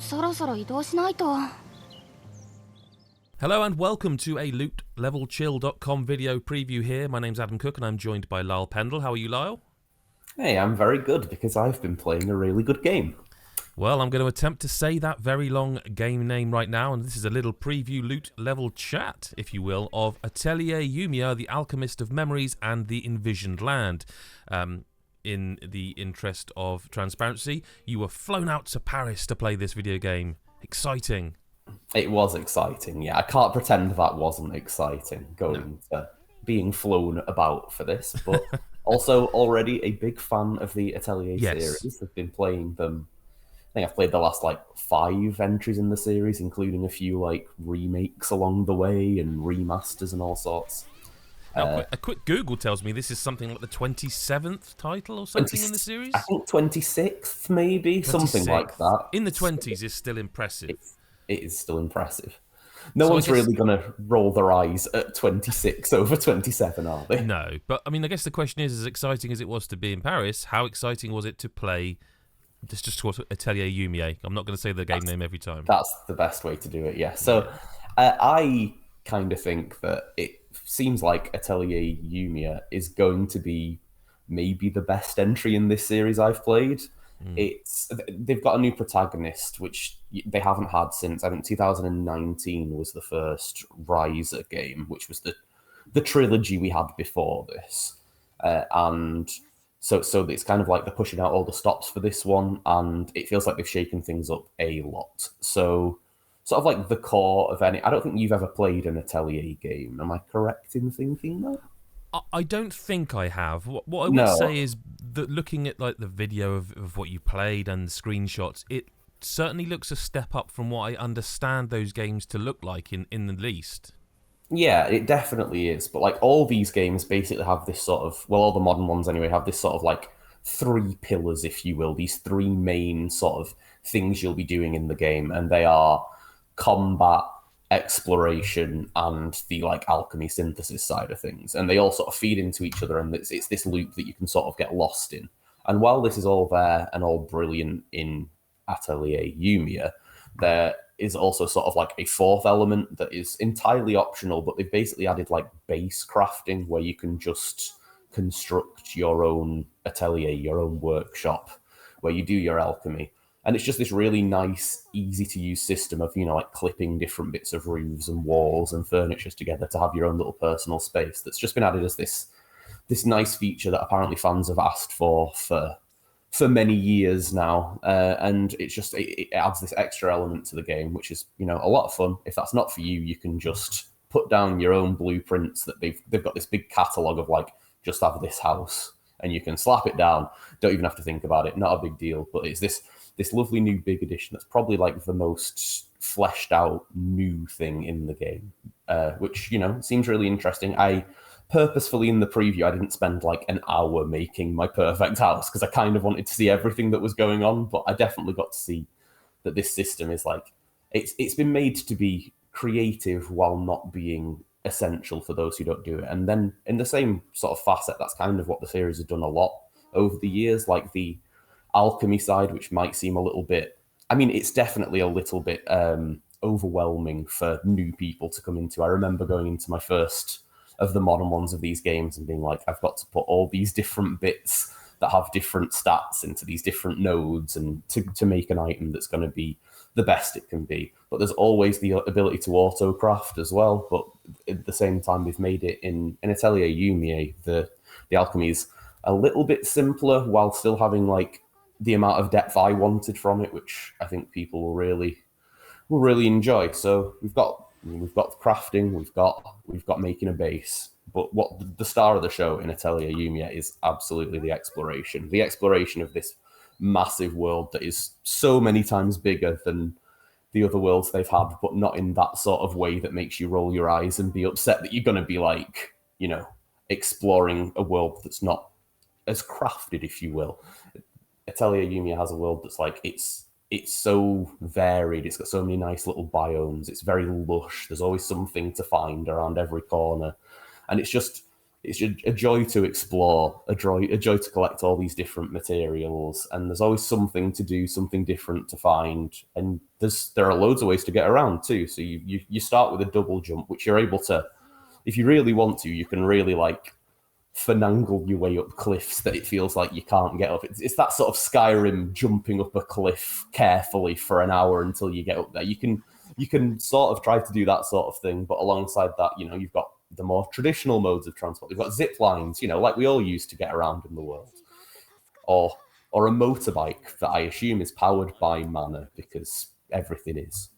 そろそろ移動しないと。Hello and welcome to a lootlevelchill.com video preview here. My name's Adam Cook and I'm joined by Lyle Pendle. How are you, Lyle? Hey, I'm very good because I've been playing a really good game. Well, I'm going to attempt to say that very long game name right now, and this is a little preview loot level chat, if you will, of Atelier Yumia, the Alchemist of Memories and the Envisioned Land. In the interest of transparency, you were flown out to Paris to play this video game. Exciting. It was exciting, yeah. I can't pretend that wasn't exciting, going to being flown about for this, but also already a big fan of the Atelier series. I've been playing them. I think I've played the last 5 entries in the series, including a few remakes along the way and remasters and all sorts. Now, a quick Google tells me this is something like the 27th title or something in the series? I think 26th, maybe, 26th. Something like that. In the 20s is still impressive. It is still impressive. No one's really going to roll their eyes at 26 over 27, are they? No, but I mean, I guess the question is, as exciting as it was to be in Paris, how exciting was it to play just called Atelier Yumia? I'm not going to say the game name every time. That's the best way to do it, yeah. So I kind of think that it seems like Atelier Yumia is going to be maybe the best entry in this series I've played. They've got a new protagonist, which they haven't had since, I think 2019 was the first Riser game, which was the trilogy we had before this. And so it's kind of like they're pushing out all the stops for this one, and it feels like they've shaken things up a lot. So sort of like the core of any... I don't think you've ever played an Atelier game. Am I correct in thinking that? I don't think I have. What I would say is that looking at the video of what you played and the screenshots, it certainly looks a step up from what I understand those games to look like in the least. Yeah, it definitely is. But all these games basically have this sort of... Well, all the modern ones anyway have this sort of 3 pillars, if you will. These 3 main sort of things you'll be doing in the game. And they are combat, exploration, and the alchemy synthesis side of things, and they all sort of feed into each other, and it's this loop that you can sort of get lost in. And while this is all there and all brilliant in Atelier Yumia, there is also sort of a 4th element that is entirely optional, but they've basically added base crafting, where you can just construct your own atelier, your own workshop, where you do your alchemy. And it's just this really nice, easy-to-use system of, clipping different bits of roofs and walls and furniture together to have your own little personal space that's just been added as this nice feature that apparently fans have asked for many years now. And it's just, it adds this extra element to the game, which is, a lot of fun. If that's not for you, you can just put down your own blueprints that they've got this big catalogue of, just have this house, and you can slap it down. Don't even have to think about it. Not a big deal. But it's this lovely new big edition that's probably the most fleshed out new thing in the game, which, seems really interesting. I purposefully in the preview, I didn't spend an hour making my perfect house because I kind of wanted to see everything that was going on, but I definitely got to see that this system is it's been made to be creative while not being essential for those who don't do it. And then in the same sort of facet, that's kind of what the series has done a lot over the years, the alchemy side, which might seem a little bit... I mean, it's definitely a little bit overwhelming for new people to come into. I remember going into my first of the modern ones of these games and being I've got to put all these different bits that have different stats into these different nodes and to make an item that's going to be the best it can be. But there's always the ability to auto-craft as well. But at the same time, we've made it in Atelier Yumia, the alchemy is a little bit simpler while still having the amount of depth I wanted from it, which I think people will really enjoy. So we've got crafting, we've got making a base, but what the star of the show in Atelier Yumia is absolutely the exploration of this massive world that is so many times bigger than the other worlds they've had, but not in that sort of way that makes you roll your eyes and be upset that you're going to be exploring a world that's not as crafted, if you will. Atelier Yumia has a world that's it's so varied. It's got so many nice little biomes. It's very lush. There's always something to find around every corner. And it's just it's a joy to explore, a joy to collect all these different materials, and there's always something to do, something different to find, and there are loads of ways to get around too. So you start with a double jump, which you're able to, if you really want to, you can really like finagle your way up cliffs that it feels like you can't get up. It's that sort of Skyrim jumping up a cliff carefully for an hour until you get up there. You can sort of try to do that sort of thing, but alongside that, you've got the more traditional modes of transport. You've got zip lines, like we all use to get around in the world, or a motorbike that I assume is powered by mana because everything is.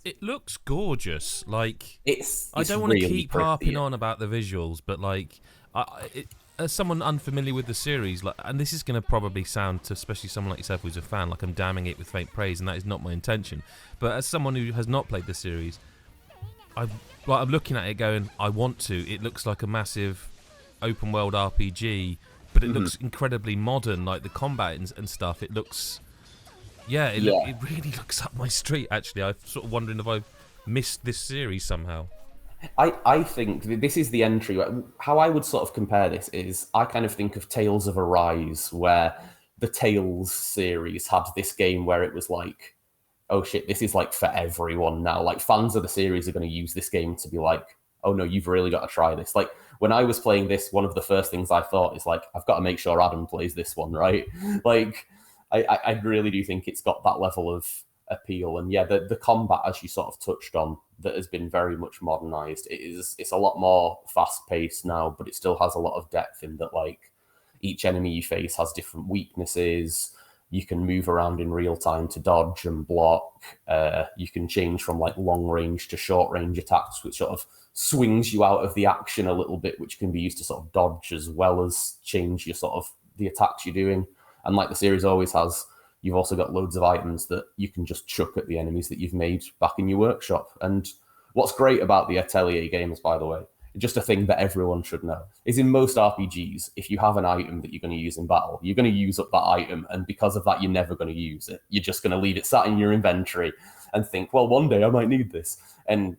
It looks gorgeous. Like, I It's don't want to really keep pretty, harping yeah. on about the visuals, but like, as someone unfamiliar with the series, like, and this is going to probably sound to especially someone like yourself who's a fan, like I'm damning it with faint praise, and that is not my intention. But as someone who has not played the series, I'm looking at it going, I want to. It looks like a massive open world RPG, but it looks incredibly modern, like the combat and stuff. It looks, it really looks up my street. Actually, I'm sort of wondering if I've missed this series somehow. I think this is the entry. How I would sort of compare this is I kind of think of Tales of Arise, where the Tales series had this game where it was like, oh shit, this is like for everyone now. Like fans of the series are going to use this game to be like, oh no, you've really got to try this. Like when I was playing this, one of the first things I thought is like, I've got to make sure Adam plays this one, right? Like I really do think it's got that level of appeal. And yeah, the combat, as you sort of touched on, that has been very much modernized. It's a lot more fast paced now, but it still has a lot of depth in that, like, each enemy you face has different weaknesses. You can move around in real time to dodge and block. You can change from like long range to short range attacks, which sort of swings you out of the action a little bit, which can be used to sort of dodge as well as change your sort of the attacks you're doing. And like the series always has, you've also got loads of items that you can just chuck at the enemies that you've made back in your workshop. And what's great about the Atelier games, by the way, just a thing that everyone should know, is in most RPGs, if you have an item that you're going to use in battle, you're going to use up that item. And because of that, you're never going to use it. You're just going to leave it sat in your inventory and think, well, one day I might need this. And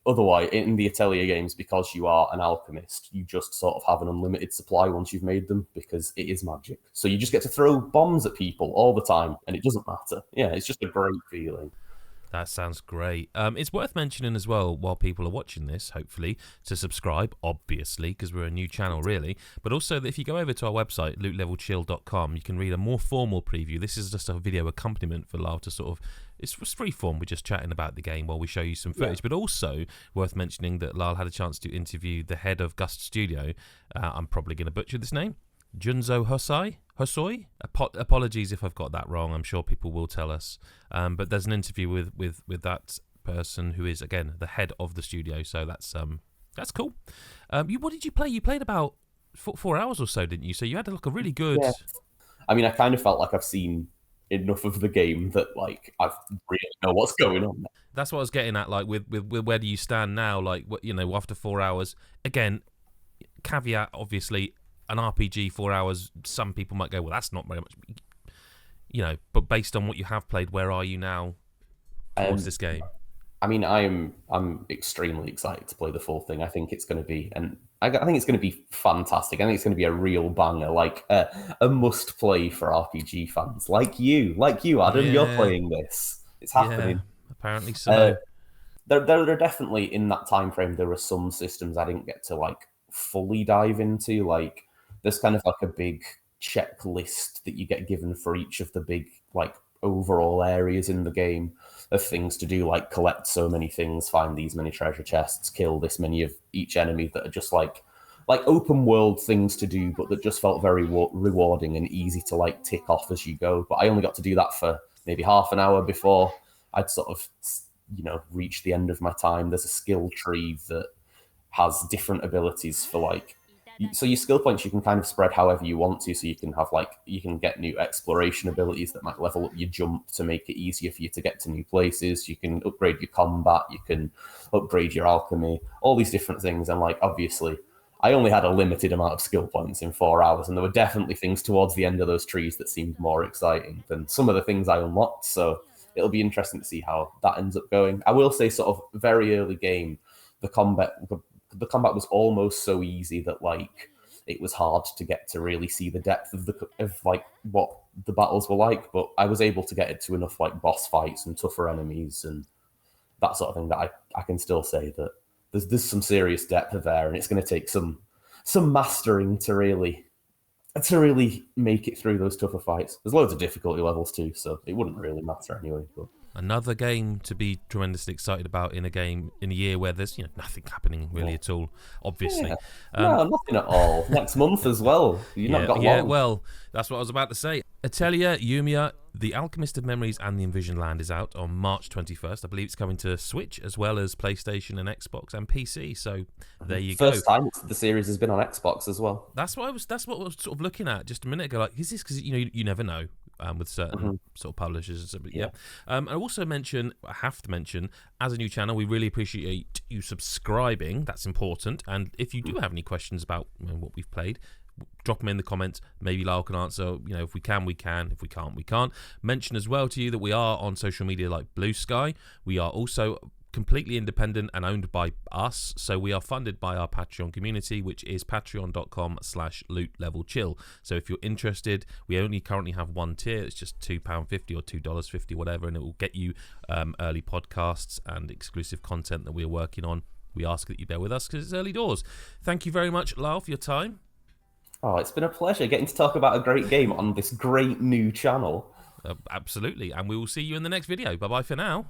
otherwise, in the Atelier games, because you are an alchemist, you just sort of have an unlimited supply once you've made them, because it is magic. So you just get to throw bombs at people all the time, and it doesn't matter. Yeah, it's just a great feeling. That sounds great. It's worth mentioning as well, while people are watching this, hopefully, to subscribe, obviously, because we're a new channel, really. But also, that if you go over to our website, lootlevelchill.com, you can read a more formal preview. This is just a video accompaniment for Lyle to sort of... It's free form. We're just chatting about the game while we show you some footage. Yeah. But also, worth mentioning that Lyle had a chance to interview the head of Gust Studio. I'm probably going to butcher this name. Junzo Hosoi? Apologies if I've got that wrong. I'm sure people will tell us. But there's an interview with that person who is, again, the head of the studio. So that's cool. What did you play? You played about 4 hours or so, didn't you? So you had like a really good... Yeah. I mean, I kind of felt like I've seen enough of the game that like I really know what's going on. That's what I was getting at. Like with where do you stand now? Like, after 4 hours. Again, caveat, obviously, an RPG 4 hours. Some people might go, well, that's not very much. But based on what you have played, where are you now towards this game? I mean, I'm extremely excited to play the full thing. I think it's going to be, and I think it's going to be fantastic. I think it's going to be a real banger, like a must play for RPG fans, like you, Adam. Yeah. You're playing this. It's happening. Yeah, apparently so. There are definitely, in that time frame, there are some systems I didn't get to like fully dive into. Like, there's kind of like a big checklist that you get given for each of the big like overall areas in the game of things to do, like collect so many things, find these many treasure chests, kill this many of each enemy, that are just like open world things to do, but that just felt very rewarding and easy to like tick off as you go. But I only got to do that for maybe half an hour before I'd sort of reached the end of my time. There's a skill tree that has different abilities for like, so your skill points you can kind of spread however you want to. So you can have you can get new exploration abilities that might level up your jump to make it easier for you to get to new places. You can upgrade your combat, you can upgrade your alchemy, all these different things. And like, obviously, I only had a limited amount of skill points in 4 hours, and there were definitely things towards the end of those trees that seemed more exciting than some of the things I unlocked. So it'll be interesting to see how that ends up going. I will say, sort of very early game, the combat the combat was almost so easy that like it was hard to get to really see the depth of like what the battles were like. But I was able to get it to enough like boss fights and tougher enemies and that sort of thing that I can still say that there's some serious depth there, and it's going to take some mastering to really make it through those tougher fights. There's loads of difficulty levels too, so it wouldn't really matter anyway. But another game to be tremendously excited about in a year where there's nothing happening really at all, obviously. No, nothing at all. Next month as well. You've not got long. Yeah, well, that's what I was about to say. Atelier Yumia, The Alchemist of Memories and the Envisioned Land is out on March 21st. I believe it's coming to Switch as well as PlayStation and Xbox and PC. So there you go. First time the series has been on Xbox as well. That's what I was sort of looking at just a minute ago. Like, is this because you never know with certain sort of publishers and stuff. But yeah. I have to mention, as a new channel, we really appreciate you subscribing. That's important. And if you do have any questions about what we've played, drop them in the comments. Maybe Lyle can answer. If we can, we can. If we can't, we can't. Mention as well to you that we are on social media like Blue Sky. We are also completely independent and owned by us, so we are funded by our Patreon community, which is patreon.com/lootlevelchill. So if you're interested, we only currently have one tier. It's just £2.50 or $2.50, whatever, and it will get you early podcasts and exclusive content that we're working on. We ask that you bear with us because it's early doors. Thank you very much, Lyle, for your time. Oh, it's been a pleasure getting to talk about a great game on this great new channel. Absolutely, and we will see you in the next video. Bye bye for now.